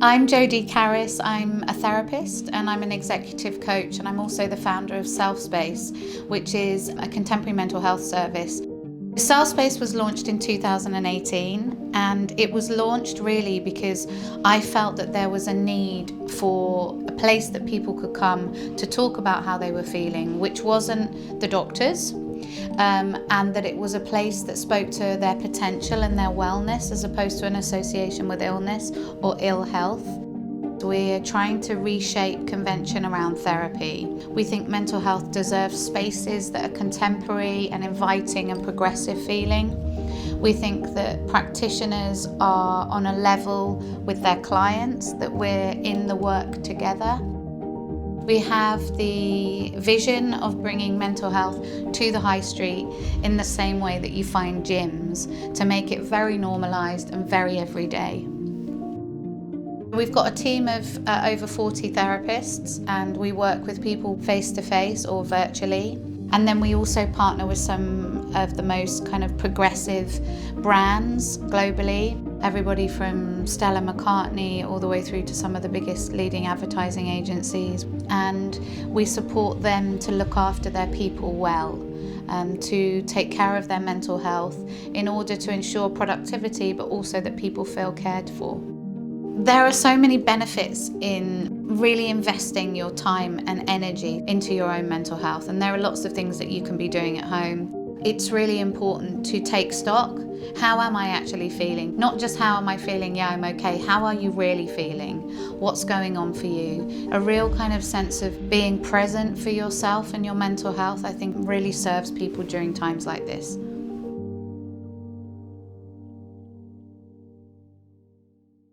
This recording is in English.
I'm Jodie Cariss. I'm a therapist and I'm an executive coach, and I'm also the founder of Self-Space, which is a contemporary mental health service. Self-Space was launched in 2018, and it was launched really because I felt that there was a need for a place that people could come to talk about how they were feeling, which wasn't the doctors, and that it was a place that spoke to their potential and their wellness as opposed to an association with illness or ill health. We're trying to reshape convention around therapy. We think mental health deserves spaces that are contemporary and inviting and progressive feeling. We think that practitioners are on a level with their clients, that we're in the work together. We have the vision of bringing mental health to the high street in the same way that you find gyms, to make it very normalised and very everyday. We've got a team of over 40 therapists, and we work with people face-to-face or virtually. And then we also partner with some of the most kind of progressive brands globally. Everybody from Stella McCartney all the way through to some of the biggest leading advertising agencies. And we support them to look after their people well, to take care of their mental health in order to ensure productivity, but also that people feel cared for. There are so many benefits in really investing your time and energy into your own mental health, and there are lots of things that you can be doing at home. It's really important to take stock. How am I actually feeling? Not just how am I feeling, yeah, I'm okay. How are you really feeling? What's going on for you? A real kind of sense of being present for yourself and your mental health, I think, really serves people during times like this.